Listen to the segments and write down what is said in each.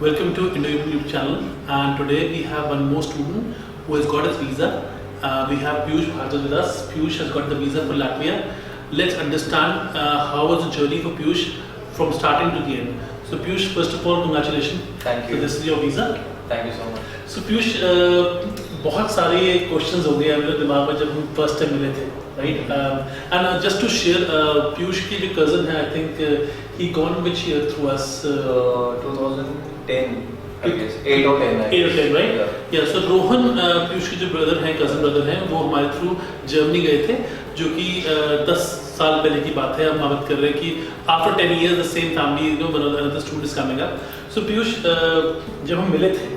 Welcome to Indo YouTube channel, and today we have one more student who has got his visa. We have Piyush Bhargava with us. Piyush has got the visa for Latvia. Let's understand how was the journey for Piyush from starting to the end. So Piyush, first of all, congratulations. Thank you. So this is your visa. Thank you so much. So Piyush, बहुत सारे questions हो गए मेरे दिमाग में जब हम first time मिले थे, right? And just to share, Piyush की जो कजन है, I think he gone which year through us? 2010, I guess. 8 or 10, right? Yeah. So Rohan, Piyush के जो ब्रदर हैं, कजन ब्रदर हैं, वो हमारे थ्रू जर्मनी गए थे, जो कि 10 साल पहले की बात है. हम बात कर रहे हैं कि after 10 years the same family, you know, another student is coming up. So Piyush, जब हम मिले थे,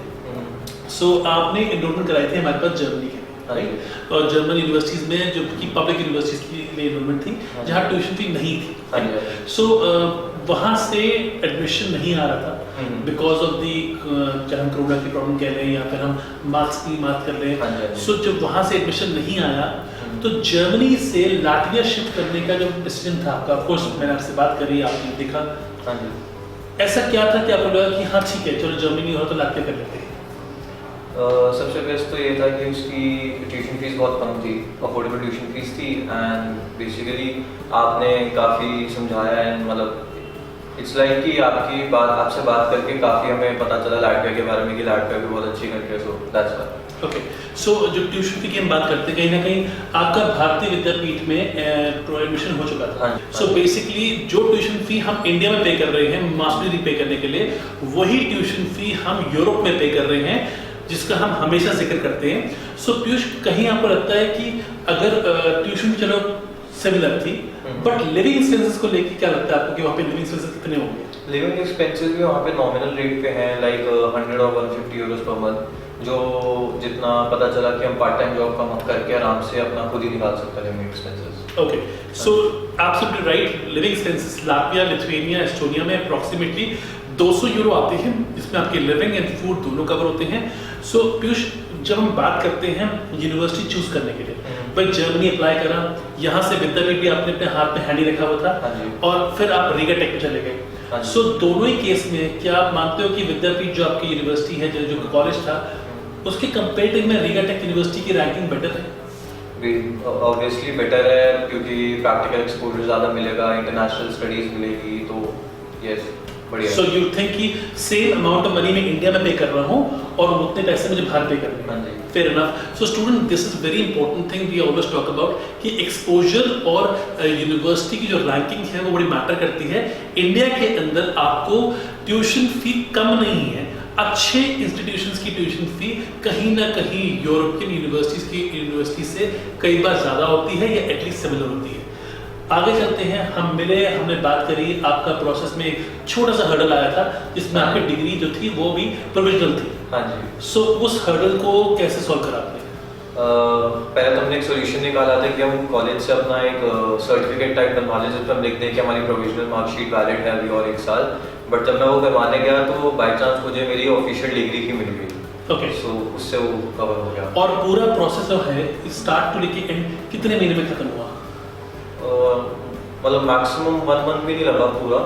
सो आपने एनरोलमेंट कराई थी हमारे पास जर्मनी के, राइट? और जर्मन यूनिवर्सिटीज़ में जो कि पब्लिक यूनिवर्सिटीज़ के लिए एनरोलमेंट थी, जहाँ ट्यूशन फी नहीं थी. सो वहाँ से एडमिशन नहीं आ रहा था बिकॉज ऑफ दी, चाहे हम कोरोना की प्रॉब्लम कह लें या फिर हम मार्क्स की बात कर लें. सो जब वहाँ से एडमिशन नहीं आया तो जर्मनी से लाटविया शिफ्ट करने का जो डिसीजन था आपका, ऑफकोर्स मैंने आपसे बात करी, आपने देखा, ऐसा क्या था कि आपको लगा कि हाँ ठीक है, चलो जर्मनी नहीं हो रहा तो लाटविया कर लेते हैं? सबसे बेस्ट तो ये था कि उसकी ट्यूशन फीस बहुत कम थी, अफोर्डेबल ट्यूशन फीस थी. एंड बेसिकली आपने काफ़ी समझाया एंड मतलब इट्स लाइक कि आपसे बात करके काफ़ी हमें पता चला लाटविया के बारे में कि लाटविया भी बहुत अच्छी कंट्री है. So that's why. ओके. सो जो ट्यूशन फी की हम बात करते हैं, कहीं ना कहीं आपका भारतीय विद्यापीठ में एडमिशन हो चुका था. सो बेसिकली जो ट्यूशन फी हम इंडिया में पे कर रहे हैं मास्टर डिग्री पे करने के लिए, वही ट्यूशन फी हम यूरोप में पे कर रहे हैं, जिसका हम हमेशा जिक्र करते हैं. सो पीयूष, कहीं आपको लगता है कि अगर ट्यूशन चलो सिमिलर थी, बट लिविंग एक्सपेंसेस को लेके क्या लगता है आपको कि वहाँ पे लिविंग एक्सपेंसेस कितने होंगे? लिविंग एक्सपेंसेस भी वहाँ पे नॉमिनल रेट पे हैं, लाइक 100 और 150 यूरोस पर मंथ, जो जितना पता चला कि हम पार्ट टाइम जॉब काम करके आराम से अपना खुद ही निकाल सकते हैं living expenses. Okay. So absolutely right. Living expenses Latvia, Lithuania, Estonia में अप्रॉक्सीमेटली 200 यूरो आते हैं, जिसमें आपके लिविंग एंड फूड दोनों कवर होते हैं. सो पीयूष, जब हम बात करते हैं यूनिवर्सिटी चूज करने के लिए, भाई जर्मनी अप्लाई करा, यहाँ से विद्यापीठ भी आपने अपने हाथ में हैंडी रखा हुआ था, और फिर आप रीगा टेक में चले गए. सो दोनों ही केस में क्या आप मानते हो कि विद्यापीठ जो आपकी यूनिवर्सिटी है, जो कॉलेज था, उसके कंपेरेटिव में रीगा टेक यूनिवर्सिटी की रैंकिंग बेटर है? ऑब्वियसली बेटर है, क्योंकि प्रैक्टिकल एक्सपोजर ज़्यादा मिलेगा, इंटरनेशनल स्टडीज मिलेगी, तो यस बढ़िया. सो यू थिंक कि सेम अमाउंट ऑफ मनी मैं इंडिया में पे कर रहा हूँ और उतने पैसे मुझे बाहर पे करने हैं? Fair enough. So student, this is very important thing we always talk about कि एक्सपोजर और यूनिवर्सिटी की जो रैंकिंग है वो बड़ी मैटर करती है. इंडिया के अंदर आपको ट्यूशन फी कम नहीं है, अच्छे इंस्टीट्यूशंस की ट्यूशन फी कहीं ना कहीं यूरोपियन यूनिवर्सिटी से कई बार ज़्यादा होती है या एटलीस्ट सिमिलर होती है. आगे चलते हैं. हम मिले, हमने बात करी, आपका प्रोसेस में एक छोटा सा हर्डल आया था जिसमें आपकी डिग्री जो थी वो भी प्रोविजनल थी. हाँ जी. सो उस हर्डल को कैसे सॉल्व करा आपने? पहले तो हमने एक सोल्यूशन निकाला था कि हम कॉलेज से अपना एक सर्टिफिकेट टाइप बनवा लें, जिसमें हम लिखते हैं कि हमारी प्रोविजनल मार्कशीट वैलिड है अभी और 1 साल. बट जब मैं वो करवाने गया तो बाई चांस मुझे मेरी ऑफिशियल डिग्री ही मिल गई. ओके. सो उससे वो कवर हो गया. और पूरा प्रोसेस जो है स्टार्ट टू लेके एंड कितने महीने में खत्म हुआ? मतलब मैक्सिमम 1 मंथ भी नहीं लगा पूरा.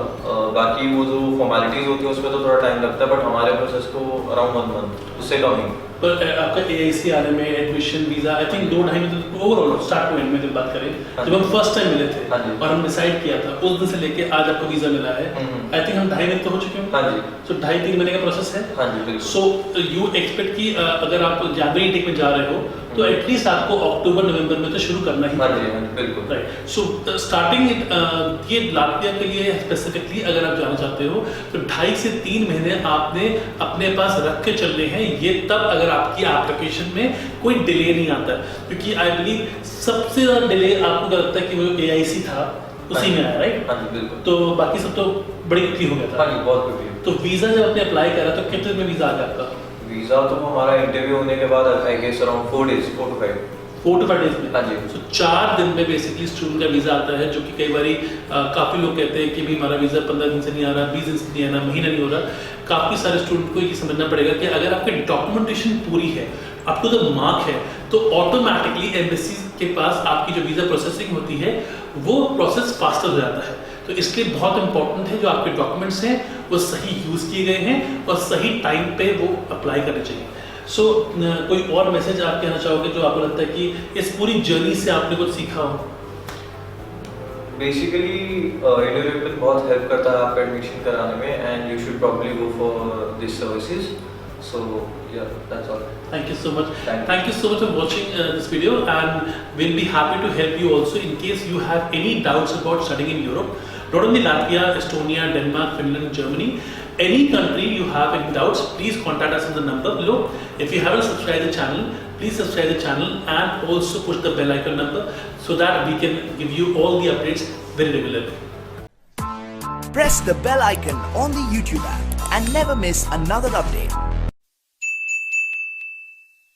बाकी वो जो फॉर्मेलिटीज होती है उसमें तो थोड़ा टाइम लगता है, बट हमारे प्रोसेस को अराउंड 1 मंथ, उससे कम ही. पर आपका AIC आने में, एडमिशन, वीजा, आई थिंक 2-2.5 महीने ओवरऑल स्टार्ट टू एंड में जब बात करें, जब हम फर्स्ट टाइम मिले थे और हम डिसाइड किया था, उस दिन से लेके आज आपको वीजा मिला है, आई थिंक हम 2.5 महीने तो हो चुके हैं. हाँ जी. सो 2.5-3 महीने का प्रोसेस है. हाँ जी, बिल्कुल. सो यू एक्सपेक्ट कि अगर आप जनवरी टेक में जा रहे हो तो एटलीस्ट आपको अक्टूबर नवंबर में तो शुरू करना ही. हाँ जी, बिल्कुल. राइट. सो स्टार्टिंग ये लाटविया के लिए स्पेसिफिकली अगर आप जाना चाहते हो तो 2.5 से 3 महीने आपने अपने पास रख के चलने हैं. ये तब अगर आपकी एप्लीकेशन में कोई डिले नहीं आता, क्योंकि आई बिलीव सबसे ज़्यादा डिले आपको क्या लगता है कि वो AIC था उसी में आया, राइट? हाँ जी, बिल्कुल. तो बाकी सब तो बड़ी क्विकली हो गया था. हाँ जी, बहुत क्विकली. तो वीज़ा जब आपने अप्लाई करा तो कितने में वीज़ा आ गया आपका? वीज़ा तो हमारा इंटरव्यू होने के बाद I guess around 4 days, 4 to 5. 4 to 5 days में? हाँ जी. So 4 दिन में बेसिकली स्टूडेंट का वीज़ा आता है, जो कि कई बारी काफ़ी लोग कहते हैं कि भी हमारा वीज़ा 15 दिन से नहीं आ रहा, 20 दिन से नहीं आ रहा, महीना नहीं हो रहा. काफ़ी सारे स्टूडेंट को ये समझना पड़ेगा कि अगर आपकी डॉक्यूमेंटेशन पूरी है, अप टू द मार्क है, तो ऑटोमेटिकली एम्बेसी के पास आपकी जो वीज़ा प्रोसेसिंग होती है वो प्रोसेस फास्टर हो जाता है. तो इसलिए बहुत इंपॉर्टेंट है जो आपके डॉक्यूमेंट्स हैं वो सही यूज़ किए गए हैं और सही टाइम पे वो अप्लाई करने चाहिए। सो कोई और मैसेज आप कहना चाहोगे जो आपको लगता है कि इस पूरी जर्नी से आपने कुछ सीखा हो? बेसिकली इंडियन बहुत हेल्प करता है आपका एडमिशन कराने में, and you should probably go for this services. So yeah, that's all. Thank you so much. Thank you so much for watching this video, and we'll be happy to help you also in case you have any doubts about studying in Europe. Not only Latvia, Estonia, Denmark, Finland, Germany, any country you have any doubts, please contact us on the number below. If you haven't subscribed the channel, please subscribe the channel and also push the bell icon number so that we can give you all the updates very regularly. Press the bell icon on the YouTube app and never miss another update.